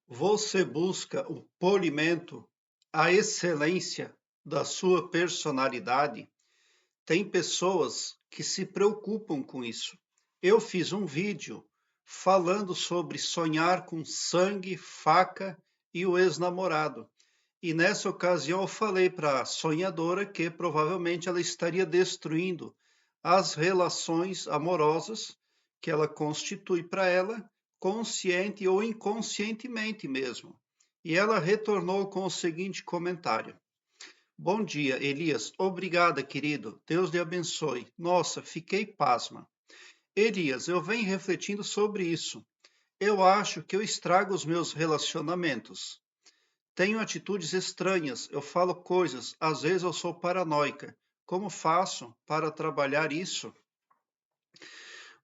Você busca o polimento, a excelência da sua personalidade? Tem pessoas que se preocupam com isso. Eu fiz um vídeo falando sobre sonhar com sangue, faca e o ex-namorado. E nessa ocasião eu falei para a sonhadora que provavelmente ela estaria destruindo as relações amorosas que ela constitui para ela, consciente ou inconscientemente mesmo. E ela retornou com o seguinte comentário: Bom dia, Elias. Obrigada, querido. Deus lhe abençoe. Nossa, fiquei pasma. Elias, eu venho refletindo sobre isso. Eu acho que eu estrago os meus relacionamentos. Tenho atitudes estranhas, eu falo coisas, às vezes eu sou paranoica. Como faço para trabalhar isso?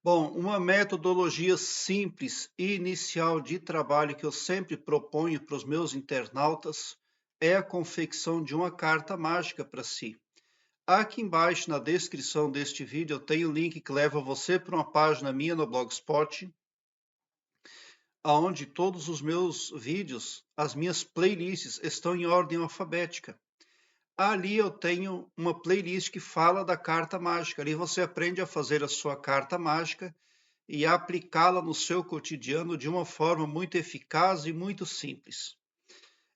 Bom, uma metodologia simples e inicial de trabalho que eu sempre proponho para os meus internautas é a confecção de uma carta mágica para si. Aqui embaixo na descrição deste vídeo eu tenho o link que leva você para uma página minha no Blogspot, onde todos os meus vídeos, as minhas playlists estão em ordem alfabética. Ali eu tenho uma playlist que fala da carta mágica. Ali você aprende a fazer a sua carta mágica e aplicá-la no seu cotidiano de uma forma muito eficaz e muito simples.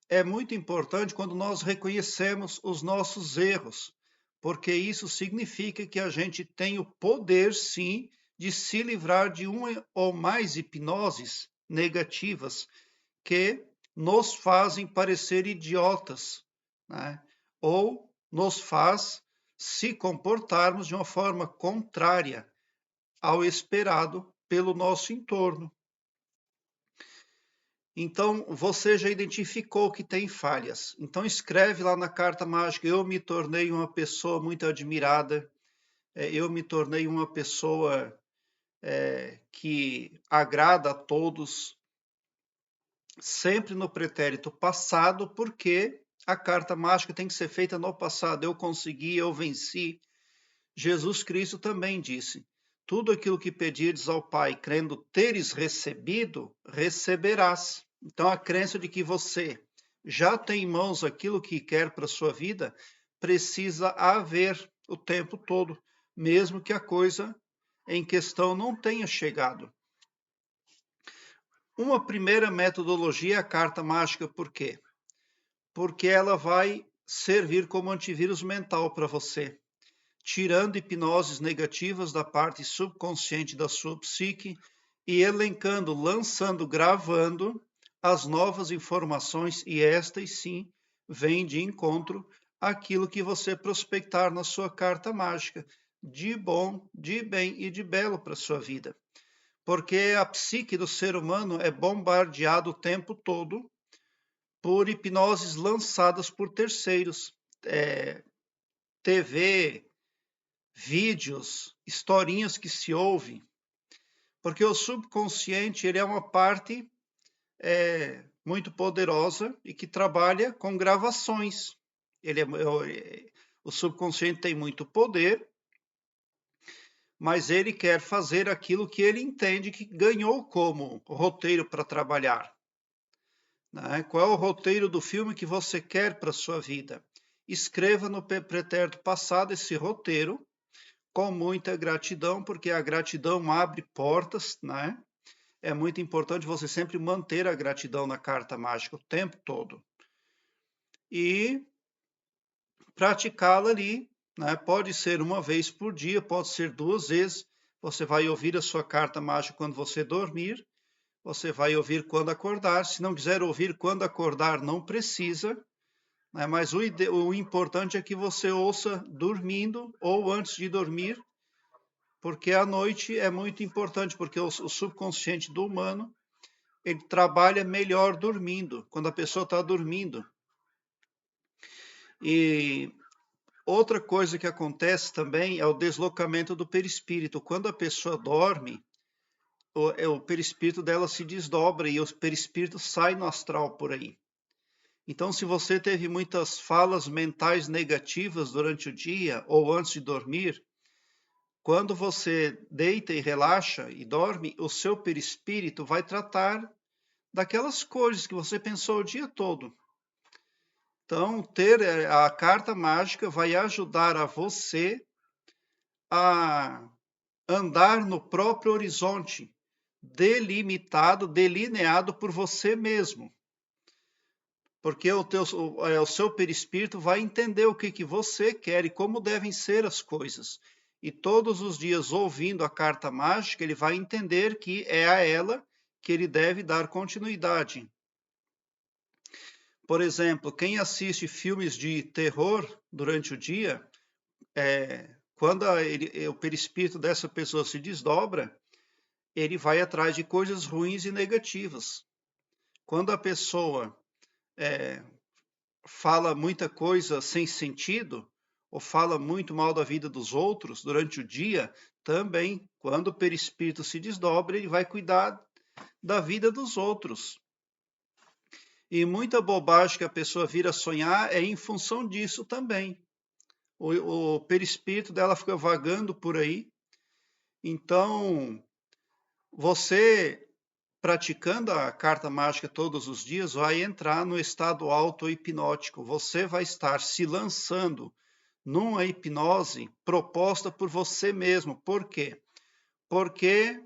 É muito importante quando nós reconhecemos os nossos erros, porque isso significa que a gente tem o poder, sim, de se livrar de uma ou mais hipnoses negativas que nos fazem parecer idiotas, né? Ou nos faz se comportarmos de uma forma contrária ao esperado pelo nosso entorno. Então, você já identificou que tem falhas. Então, escreve lá na carta mágica: eu me tornei uma pessoa muito admirada, eu me tornei uma pessoa que agrada a todos, sempre no pretérito passado, porque a carta mágica tem que ser feita no passado. Eu consegui, eu venci. Jesus Cristo também disse: tudo aquilo que pedires ao Pai, crendo teres recebido, receberás. Então, a crença de que você já tem em mãos aquilo que quer para a sua vida, precisa haver o tempo todo, mesmo que a coisa em questão não tenha chegado. Uma primeira metodologia é a carta mágica, por quê? Porque ela vai servir como antivírus mental para você, tirando hipnoses negativas da parte subconsciente da sua psique e elencando, lançando, gravando as novas informações, e estas sim vêm de encontro àquilo que você prospectar na sua carta mágica, de bom, de bem e de belo para a sua vida. Porque a psique do ser humano é bombardeada o tempo todo por hipnoses lançadas por terceiros, TV, vídeos, historinhas que se ouvem, porque o subconsciente ele é uma parte muito poderosa e que trabalha com gravações. O subconsciente tem muito poder, mas ele quer fazer aquilo que ele entende que ganhou como roteiro para trabalhar. Né? Qual é o roteiro do filme que você quer para a sua vida? Escreva no pretérito passado esse roteiro com muita gratidão, porque a gratidão abre portas, né? É muito importante você sempre manter a gratidão na carta mágica o tempo todo. E praticá-la ali, né? Pode ser uma vez por dia, pode ser 2 vezes. Você vai ouvir a sua carta mágica quando você dormir, você vai ouvir quando acordar. Se não quiser ouvir quando acordar, não precisa, né? Mas o importante é que você ouça dormindo ou antes de dormir, porque a noite é muito importante, porque o subconsciente do humano ele trabalha melhor dormindo, quando a pessoa está dormindo. E outra coisa que acontece também é o deslocamento do perispírito. Quando a pessoa dorme, o perispírito dela se desdobra e o perispírito sai no astral por aí. Então, se você teve muitas falas mentais negativas durante o dia ou antes de dormir, quando você deita e relaxa e dorme, o seu perispírito vai tratar daquelas coisas que você pensou o dia todo. Então, ter a carta mágica vai ajudar a você a andar no próprio horizonte, delimitado, delineado por você mesmo. Porque o seu perispírito vai entender o que você quer e como devem ser as coisas. E todos os dias, ouvindo a carta mágica, ele vai entender que é a ela que ele deve dar continuidade. Por exemplo, quem assiste filmes de terror durante o dia, quando o perispírito dessa pessoa se desdobra, ele vai atrás de coisas ruins e negativas. Quando a pessoa fala muita coisa sem sentido, ou fala muito mal da vida dos outros durante o dia, também, quando o perispírito se desdobra, ele vai cuidar da vida dos outros. E muita bobagem que a pessoa vira a sonhar é em função disso também. O perispírito dela fica vagando por aí. Então, você praticando a carta mágica todos os dias vai entrar no estado auto-hipnótico. Você vai estar se lançando numa hipnose proposta por você mesmo. Por quê? Porque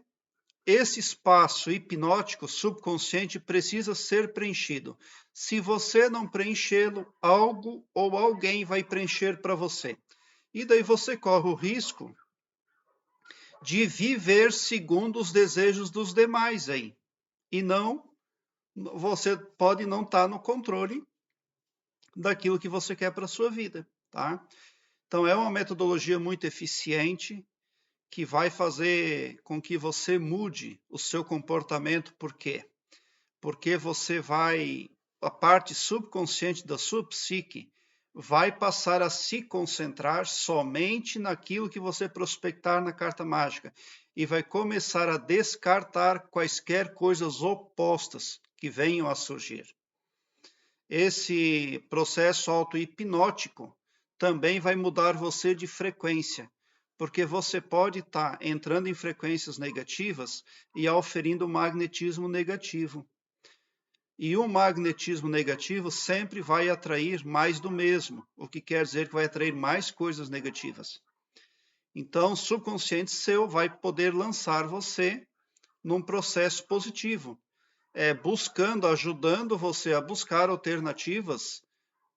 esse espaço hipnótico subconsciente precisa ser preenchido. Se você não preenchê-lo, algo ou alguém vai preencher para você. E daí você corre o risco de viver segundo os desejos dos demais aí. E não, você pode não estar no controle daquilo que você quer para a sua vida, tá? Então é uma metodologia muito eficiente, que vai fazer com que você mude o seu comportamento. Por quê? Porque você vai, a parte subconsciente da sua psique vai passar a se concentrar somente naquilo que você prospectar na carta mágica e vai começar a descartar quaisquer coisas opostas que venham a surgir. Esse processo auto-hipnótico também vai mudar você de frequência, porque você pode estar entrando em frequências negativas e auferindo magnetismo negativo. E o magnetismo negativo sempre vai atrair mais do mesmo, o que quer dizer que vai atrair mais coisas negativas. Então, o subconsciente seu vai poder lançar você num processo positivo, buscando, ajudando você a buscar alternativas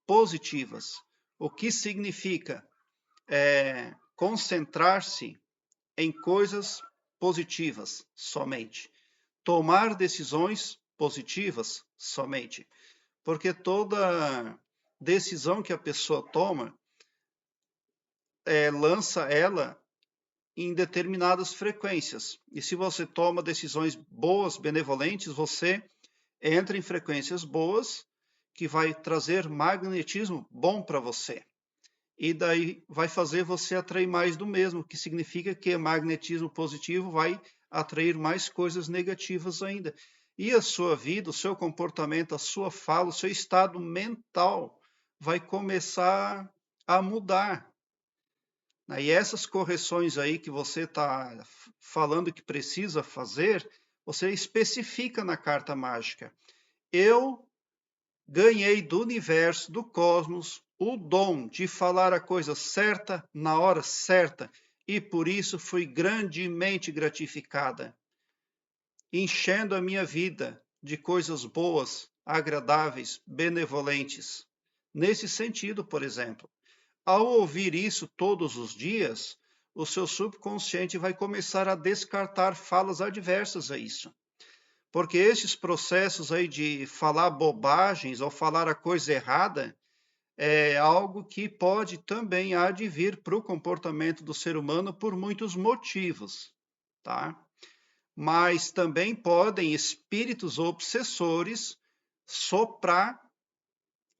positivas. O que significa concentrar-se em coisas positivas somente. Tomar decisões positivas somente. Porque toda decisão que a pessoa toma lança ela em determinadas frequências. E se você toma decisões boas, benevolentes, você entra em frequências boas que vai trazer magnetismo bom para você. E daí vai fazer você atrair mais do mesmo, que significa que magnetismo positivo vai atrair mais coisas negativas ainda. E a sua vida, o seu comportamento, a sua fala, o seu estado mental vai começar a mudar. E essas correções aí que você está falando que precisa fazer, você especifica na carta mágica. Eu ganhei do universo, do cosmos, o dom de falar a coisa certa na hora certa e por isso fui grandemente gratificada, enchendo a minha vida de coisas boas, agradáveis, benevolentes. Nesse sentido, por exemplo, ao ouvir isso todos os dias, o seu subconsciente vai começar a descartar falas adversas a isso. Porque esses processos aí de falar bobagens ou falar a coisa errada é algo que pode também advir para o comportamento do ser humano por muitos motivos, tá? Mas também podem espíritos obsessores soprar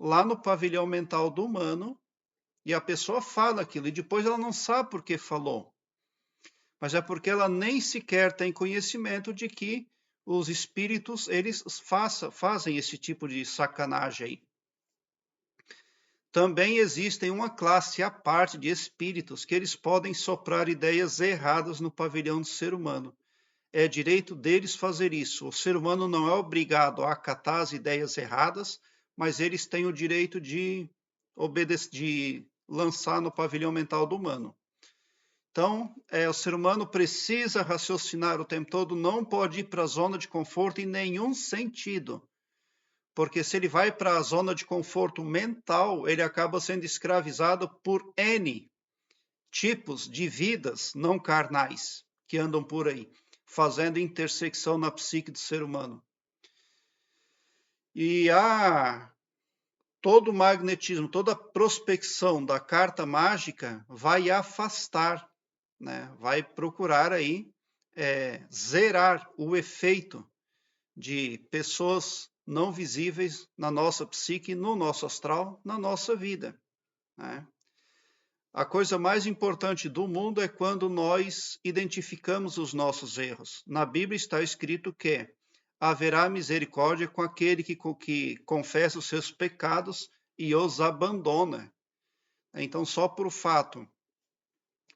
lá no pavilhão mental do humano e a pessoa fala aquilo e depois ela não sabe por que falou. Mas é porque ela nem sequer tem conhecimento de que os espíritos, eles fazem esse tipo de sacanagem aí. Também existem uma classe à parte de espíritos que eles podem soprar ideias erradas no pavilhão do ser humano. é direito deles fazer isso. O ser humano não é obrigado a acatar as ideias erradas, mas eles têm o direito de obedecer, de lançar no pavilhão mental do humano. Então, o ser humano precisa raciocinar o tempo todo, não pode ir para a zona de conforto em nenhum sentido. Porque se ele vai para a zona de conforto mental, ele acaba sendo escravizado por N tipos de vidas não carnais que andam por aí, fazendo intersecção na psique do ser humano. E todo o magnetismo, toda a prospecção da carta mágica vai afastar, né? Vai procurar aí zerar o efeito de pessoas não visíveis na nossa psique, no nosso astral, na nossa vida, né? A coisa mais importante do mundo é quando nós identificamos os nossos erros. Na Bíblia está escrito que haverá misericórdia com aquele que confessa os seus pecados e os abandona. Então, só por o fato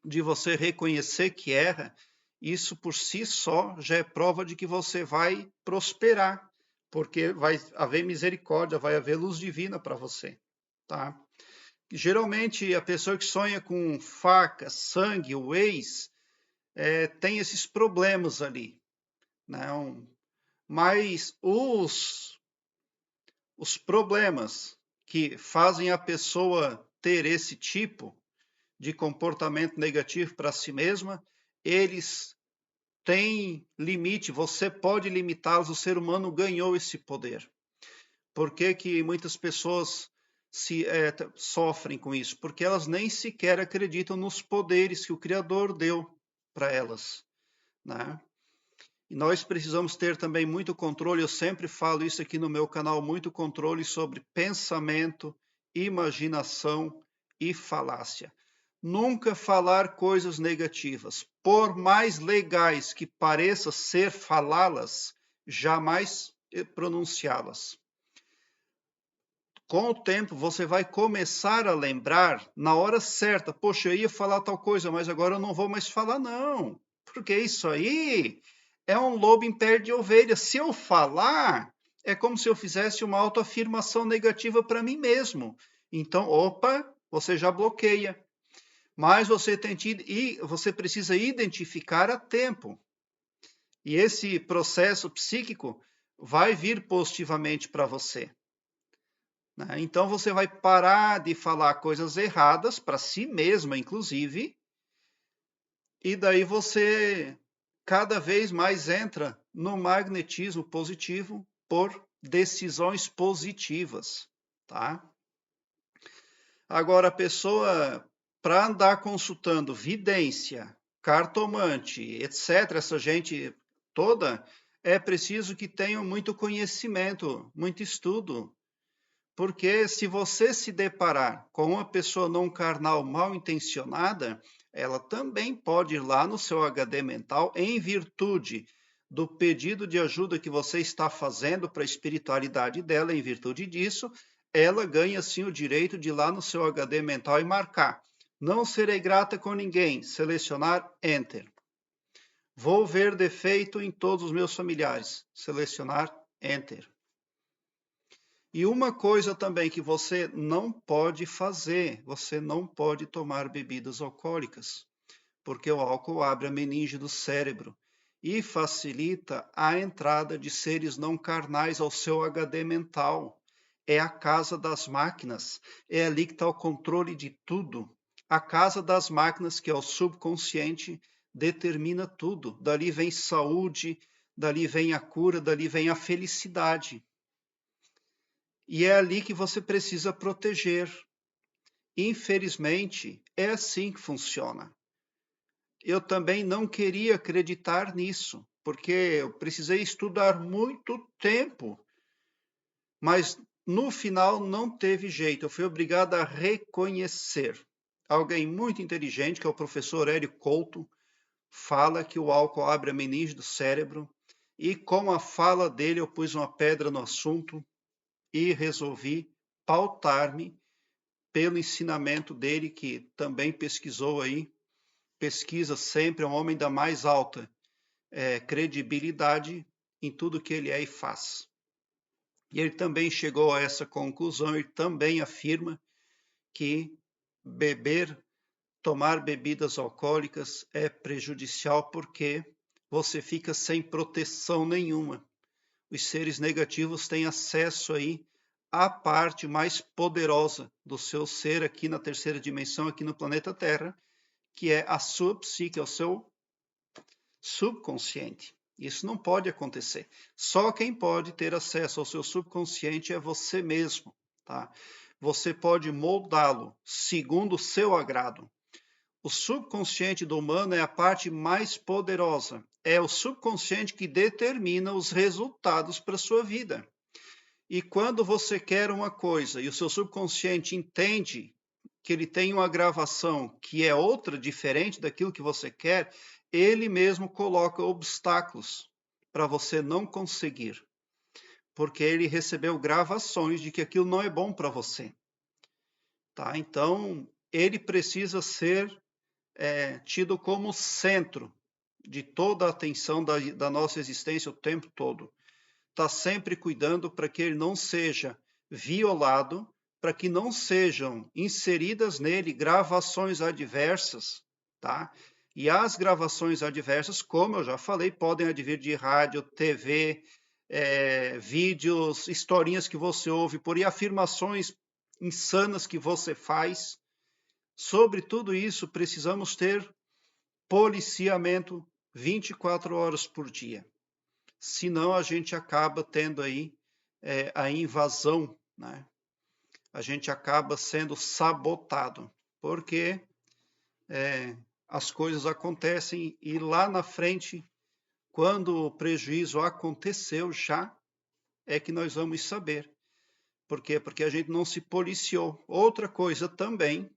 de você reconhecer que erra, isso por si só já é prova de que você vai prosperar, porque vai haver misericórdia, vai haver luz divina para você, tá? Geralmente, a pessoa que sonha com faca, sangue, o ex, tem esses problemas ali, né? Mas os problemas que fazem a pessoa ter esse tipo de comportamento negativo para si mesma, eles têm limite, você pode limitá-los, o ser humano ganhou esse poder. Por que que muitas pessoas sofrem com isso? Porque elas nem sequer acreditam nos poderes que o Criador deu para elas, né? E nós precisamos ter também muito controle, eu sempre falo isso aqui no meu canal, muito controle sobre pensamento, imaginação e falácia. Nunca falar coisas negativas, por mais legais que pareça ser falá-las, jamais pronunciá-las. Com o tempo, você vai começar a lembrar na hora certa. Poxa, eu ia falar tal coisa, mas agora eu não vou mais falar, não. Porque isso aí é um lobo em pé de ovelha. Se eu falar, é como se eu fizesse uma autoafirmação negativa para mim mesmo. Então, opa, você já bloqueia. Mas você precisa identificar a tempo. E esse processo psíquico vai vir positivamente para você. Né? Então você vai parar de falar coisas erradas para si mesma, inclusive, e daí você cada vez mais entra no magnetismo positivo por decisões positivas, tá? Agora a pessoa para andar consultando vidência, cartomante, etc, essa gente toda, é preciso que tenham muito conhecimento, muito estudo. Porque se você se deparar com uma pessoa não carnal mal intencionada, ela também pode ir lá no seu HD mental em virtude do pedido de ajuda que você está fazendo para a espiritualidade dela, em virtude disso, ela ganha sim o direito de ir lá no seu HD mental e marcar. Não serei grata com ninguém, selecionar Enter. Vou ver defeito em todos os meus familiares, selecionar Enter. E uma coisa também que você não pode fazer, você não pode tomar bebidas alcoólicas, porque o álcool abre a meninge do cérebro e facilita a entrada de seres não carnais ao seu HD mental. É a casa das máquinas, é ali que está o controle de tudo. A casa das máquinas, que é o subconsciente, determina tudo. Dali vem saúde, dali vem a cura, dali vem a felicidade. E é ali que você precisa proteger. Infelizmente, é assim que funciona. Eu também não queria acreditar nisso, porque eu precisei estudar muito tempo, mas no final não teve jeito, eu fui obrigado a reconhecer. Alguém muito inteligente, que é o professor Hélio Couto, fala que o álcool abre a meninge do cérebro, e com a fala dele eu pus uma pedra no assunto e resolvi pautar-me pelo ensinamento dele, que também pesquisou aí, pesquisa sempre, é um homem da mais alta credibilidade em tudo que ele é e faz. E ele também chegou a essa conclusão, ele também afirma que tomar bebidas alcoólicas é prejudicial porque você fica sem proteção nenhuma. Os seres negativos têm acesso aí à parte mais poderosa do seu ser aqui na terceira dimensão, aqui no planeta Terra, que é a sua psique, é o seu subconsciente. Isso não pode acontecer. Só quem pode ter acesso ao seu subconsciente é você mesmo, tá? Você pode moldá-lo segundo o seu agrado. O subconsciente do humano é a parte mais poderosa. É o subconsciente que determina os resultados para a sua vida. E quando você quer uma coisa e o seu subconsciente entende que ele tem uma gravação que é outra, diferente daquilo que você quer, ele mesmo coloca obstáculos para você não conseguir. Porque ele recebeu gravações de que aquilo não é bom para você. Tá? Então, ele precisa ser tido como centro de toda a atenção da nossa existência o tempo todo. Está sempre cuidando para que ele não seja violado, para que não sejam inseridas nele gravações adversas, tá? E as gravações adversas, como eu já falei, podem advir de rádio, TV, vídeos, historinhas que você ouve por aí, afirmações insanas que você faz. Sobre tudo isso, precisamos ter policiamento 24 horas por dia. Senão a gente acaba tendo aí a invasão, né? A gente acaba sendo sabotado, porque as coisas acontecem e lá na frente, quando o prejuízo aconteceu já, é que nós vamos saber. Por quê? Porque a gente não se policiou. Outra coisa também,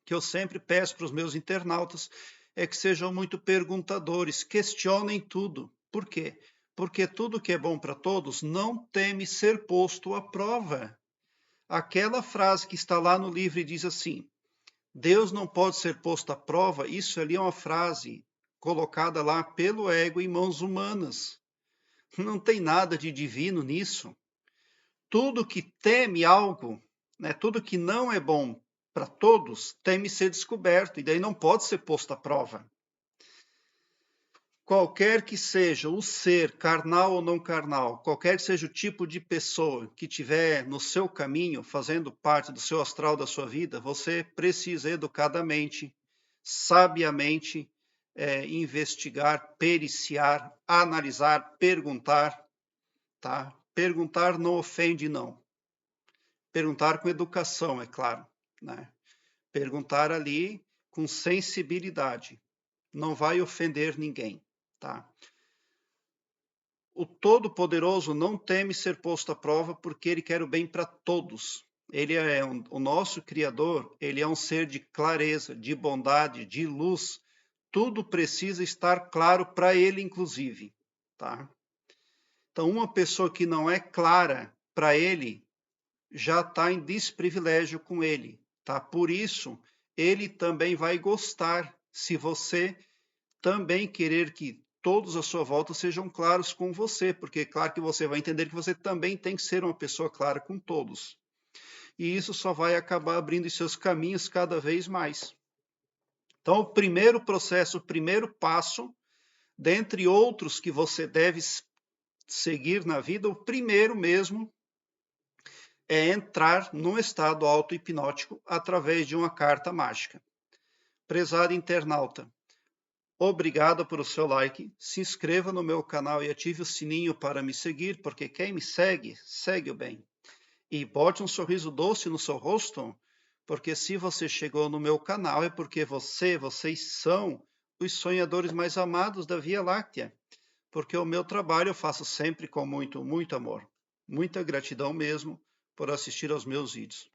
que eu sempre peço para os meus internautas, é que sejam muito perguntadores, questionem tudo. Por quê? Porque tudo que é bom para todos não teme ser posto à prova. Aquela frase que está lá no livro e diz assim: Deus não pode ser posto à prova, isso ali é uma frase colocada lá pelo ego em mãos humanas. Não tem nada de divino nisso. Tudo que teme algo, né, tudo que não é bom para todos, teme ser descoberto, e daí não pode ser posto à prova. Qualquer que seja o ser, carnal ou não carnal, qualquer que seja o tipo de pessoa que tiver no seu caminho, fazendo parte do seu astral da sua vida, você precisa educadamente, sabiamente, investigar, periciar, analisar, perguntar, tá? Perguntar não ofende, não. Perguntar com educação, é claro, né? Perguntar ali com sensibilidade. Não vai ofender ninguém, tá? O Todo-Poderoso não teme ser posto à prova porque ele quer o bem para todos. Ele é o nosso Criador, ele é um ser de clareza, de bondade, de luz. Tudo precisa estar claro para ele, inclusive, tá? Então, uma pessoa que não é clara para ele já está em desprivilégio com ele, tá? Por isso, ele também vai gostar se você também querer que todos à sua volta sejam claros com você, porque é claro que você vai entender que você também tem que ser uma pessoa clara com todos. E isso só vai acabar abrindo os seus caminhos cada vez mais. Então, o primeiro processo, o primeiro passo, dentre outros que você deve seguir na vida, o primeiro mesmo é entrar num estado auto-hipnótico através de uma carta mágica. Prezado internauta, obrigado por o seu like, se inscreva no meu canal e ative o sininho para me seguir, porque quem me segue, segue o bem. E bote um sorriso doce no seu rosto, porque se você chegou no meu canal é porque vocês são os sonhadores mais amados da Via Láctea. Porque o meu trabalho eu faço sempre com muito, muito amor. Muita gratidão mesmo por assistir aos meus vídeos.